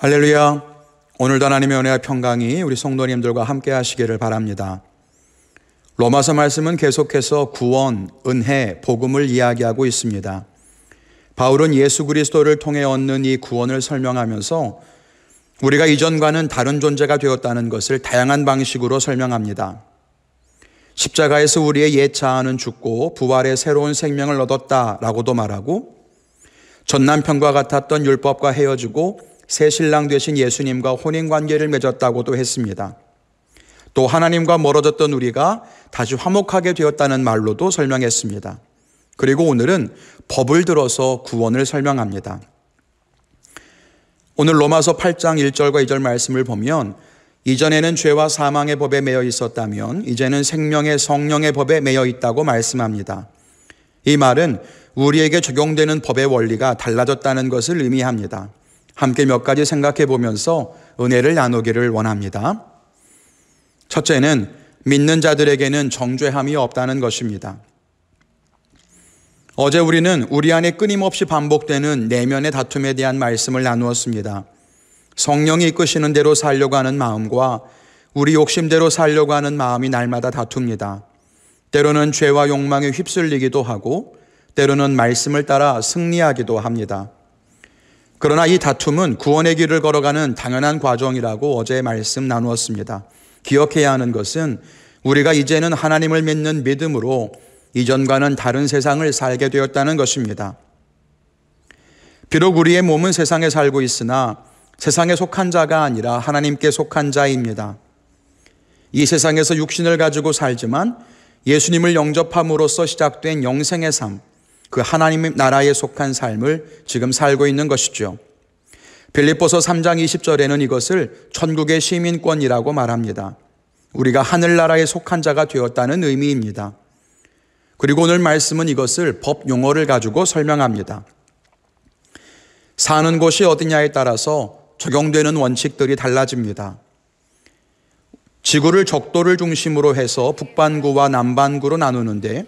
할렐루야. 오늘도 하나님의 은혜와 평강이 우리 성도님들과 함께 하시기를 바랍니다. 로마서 말씀은 계속해서 구원, 은혜, 복음을 이야기하고 있습니다. 바울은 예수 그리스도를 통해 얻는 이 구원을 설명하면서 우리가 이전과는 다른 존재가 되었다는 것을 다양한 방식으로 설명합니다. 십자가에서 우리의 옛 자아는 죽고 부활의 새로운 생명을 얻었다라고도 말하고, 전 남편과 같았던 율법과 헤어지고 새 신랑 되신 예수님과 혼인관계를 맺었다고도 했습니다. 또 하나님과 멀어졌던 우리가 다시 화목하게 되었다는 말로도 설명했습니다. 그리고 오늘은 법을 들어서 구원을 설명합니다. 오늘 로마서 8장 1절과 2절 말씀을 보면, 이전에는 죄와 사망의 법에 매여 있었다면 이제는 생명의 성령의 법에 매여 있다고 말씀합니다. 이 말은 우리에게 적용되는 법의 원리가 달라졌다는 것을 의미합니다. 함께 몇 가지 생각해 보면서 은혜를 나누기를 원합니다. 첫째는 믿는 자들에게는 정죄함이 없다는 것입니다. 어제 우리는 우리 안에 끊임없이 반복되는 내면의 다툼에 대한 말씀을 나누었습니다. 성령이 이끄시는 대로 살려고 하는 마음과 우리 욕심대로 살려고 하는 마음이 날마다 다툽니다. 때로는 죄와 욕망에 휩쓸리기도 하고 때로는 말씀을 따라 승리하기도 합니다. 그러나 이 다툼은 구원의 길을 걸어가는 당연한 과정이라고 어제 말씀 나누었습니다. 기억해야 하는 것은 우리가 이제는 하나님을 믿는 믿음으로 이전과는 다른 세상을 살게 되었다는 것입니다. 비록 우리의 몸은 세상에 살고 있으나 세상에 속한 자가 아니라 하나님께 속한 자입니다. 이 세상에서 육신을 가지고 살지만 예수님을 영접함으로써 시작된 영생의 삶, 그 하나님의 나라에 속한 삶을 지금 살고 있는 것이죠. 빌립보서 3장 20절에는 이것을 천국의 시민권이라고 말합니다. 우리가 하늘나라에 속한 자가 되었다는 의미입니다. 그리고 오늘 말씀은 이것을 법 용어를 가지고 설명합니다. 사는 곳이 어디냐에 따라서 적용되는 원칙들이 달라집니다. 지구를 적도를 중심으로 해서 북반구와 남반구로 나누는데,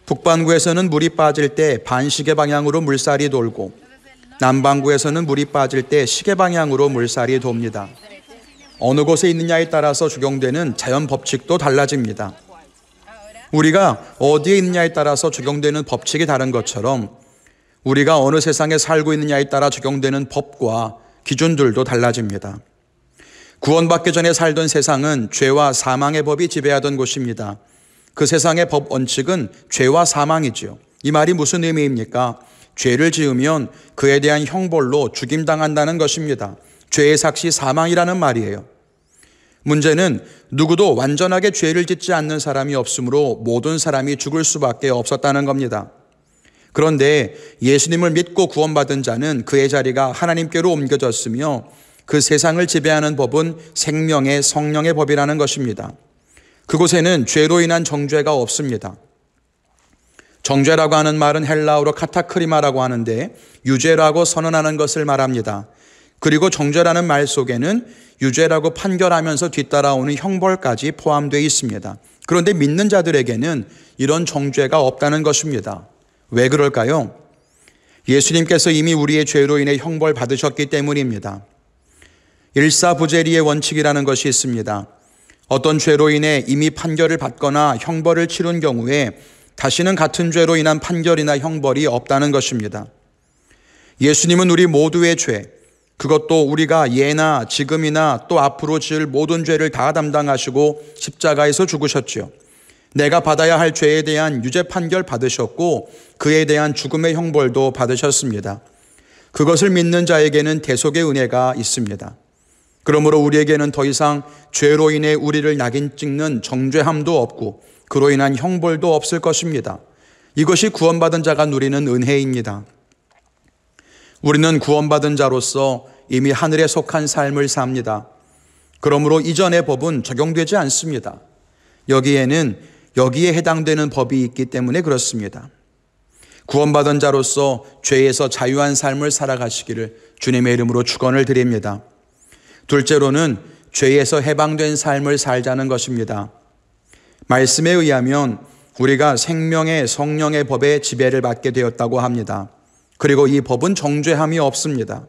북반구에서는 물이 빠질 때 반시계 방향으로 물살이 돌고 남반구에서는 물이 빠질 때 시계 방향으로 물살이 돕니다. 어느 곳에 있느냐에 따라서 적용되는 자연 법칙도 달라집니다. 우리가 어디에 있느냐에 따라서 적용되는 법칙이 다른 것처럼 우리가 어느 세상에 살고 있느냐에 따라 적용되는 법과 기준들도 달라집니다. 구원받기 전에 살던 세상은 죄와 사망의 법이 지배하던 곳입니다. 그 세상의 법 원칙은 죄와 사망이지요. 이 말이 무슨 의미입니까? 죄를 지으면 그에 대한 형벌로 죽임당한다는 것입니다. 죄의 삭시 사망이라는 말이에요. 문제는 누구도 완전하게 죄를 짓지 않는 사람이 없으므로 모든 사람이 죽을 수밖에 없었다는 겁니다. 그런데 예수님을 믿고 구원받은 자는 그의 자리가 하나님께로 옮겨졌으며 그 세상을 지배하는 법은 생명의 성령의 법이라는 것입니다. 그곳에는 죄로 인한 정죄가 없습니다. 정죄라고 하는 말은 헬라어로 카타크리마라고 하는데 유죄라고 선언하는 것을 말합니다. 그리고 정죄라는 말 속에는 유죄라고 판결하면서 뒤따라오는 형벌까지 포함되어 있습니다. 그런데 믿는 자들에게는 이런 정죄가 없다는 것입니다. 왜 그럴까요? 예수님께서 이미 우리의 죄로 인해 형벌 받으셨기 때문입니다. 일사부재리의 원칙이라는 것이 있습니다. 어떤 죄로 인해 이미 판결을 받거나 형벌을 치른 경우에 다시는 같은 죄로 인한 판결이나 형벌이 없다는 것입니다. 예수님은 우리 모두의 죄, 그것도 우리가 예나 지금이나 또 앞으로 지을 모든 죄를 다 담당하시고 십자가에서 죽으셨죠. 내가 받아야 할 죄에 대한 유죄 판결 받으셨고 그에 대한 죽음의 형벌도 받으셨습니다. 그것을 믿는 자에게는 대속의 은혜가 있습니다. 그러므로 우리에게는 더 이상 죄로 인해 우리를 낙인 찍는 정죄함도 없고 그로 인한 형벌도 없을 것입니다. 이것이 구원받은 자가 누리는 은혜입니다. 우리는 구원받은 자로서 이미 하늘에 속한 삶을 삽니다. 그러므로 이전의 법은 적용되지 않습니다. 여기에 해당되는 법이 있기 때문에 그렇습니다. 구원받은 자로서 죄에서 자유한 삶을 살아가시기를 주님의 이름으로 축원을 드립니다. 둘째로는 죄에서 해방된 삶을 살자는 것입니다. 말씀에 의하면 우리가 생명의 성령의 법에 지배를 받게 되었다고 합니다. 그리고 이 법은 정죄함이 없습니다.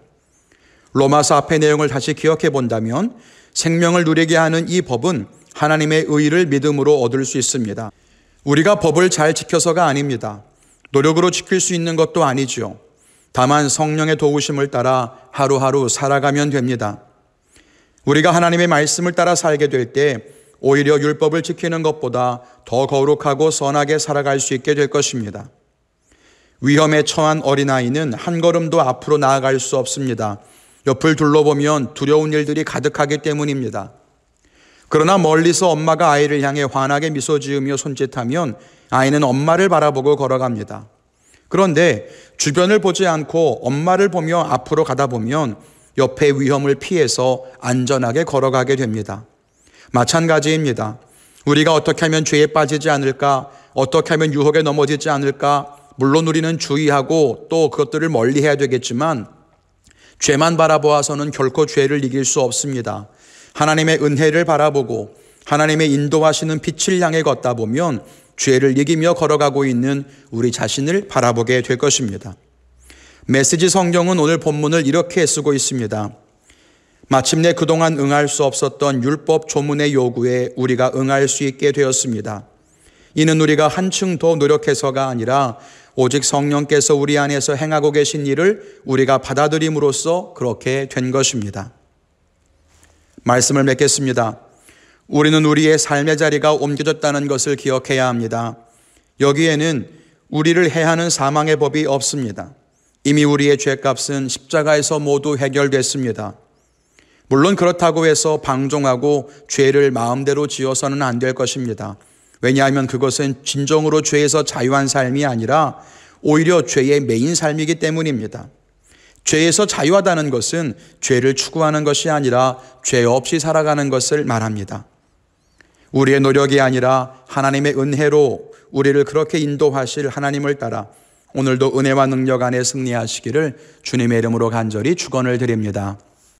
로마서 앞의 내용을 다시 기억해 본다면 생명을 누리게 하는 이 법은 하나님의 의를 믿음으로 얻을 수 있습니다. 우리가 법을 잘 지켜서가 아닙니다. 노력으로 지킬 수 있는 것도 아니죠. 다만 성령의 도우심을 따라 하루하루 살아가면 됩니다. 우리가 하나님의 말씀을 따라 살게 될 때 오히려 율법을 지키는 것보다 더 거룩하고 선하게 살아갈 수 있게 될 것입니다. 위험에 처한 어린아이는 한 걸음도 앞으로 나아갈 수 없습니다. 옆을 둘러보면 두려운 일들이 가득하기 때문입니다. 그러나 멀리서 엄마가 아이를 향해 환하게 미소 지으며 손짓하면 아이는 엄마를 바라보고 걸어갑니다. 그런데 주변을 보지 않고 엄마를 보며 앞으로 가다 보면 옆의 위험을 피해서 안전하게 걸어가게 됩니다. 마찬가지입니다. 우리가 어떻게 하면 죄에 빠지지 않을까, 어떻게 하면 유혹에 넘어지지 않을까, 물론 우리는 주의하고 또 그것들을 멀리해야 되겠지만 죄만 바라보아서는 결코 죄를 이길 수 없습니다. 하나님의 은혜를 바라보고 하나님의 인도하시는 빛을 향해 걷다 보면 죄를 이기며 걸어가고 있는 우리 자신을 바라보게 될 것입니다. 메시지 성경은 오늘 본문을 이렇게 쓰고 있습니다. 마침내 그동안 응할 수 없었던 율법 조문의 요구에 우리가 응할 수 있게 되었습니다. 이는 우리가 한층 더 노력해서가 아니라 오직 성령께서 우리 안에서 행하고 계신 일을 우리가 받아들임으로써 그렇게 된 것입니다. 말씀을 맺겠습니다. 우리는 우리의 삶의 자리가 옮겨졌다는 것을 기억해야 합니다. 여기에는 우리를 해하는 사망의 법이 없습니다. 이미 우리의 죄값은 십자가에서 모두 해결됐습니다. 물론 그렇다고 해서 방종하고 죄를 마음대로 지어서는 안 될 것입니다. 왜냐하면 그것은 진정으로 죄에서 자유한 삶이 아니라 오히려 죄의 메인 삶이기 때문입니다. 죄에서 자유하다는 것은 죄를 추구하는 것이 아니라 죄 없이 살아가는 것을 말합니다. 우리의 노력이 아니라 하나님의 은혜로 우리를 그렇게 인도하실 하나님을 따라 오늘도 은혜와 능력 안에 승리하시기를 주님의 이름으로 간절히 축원을 드립니다.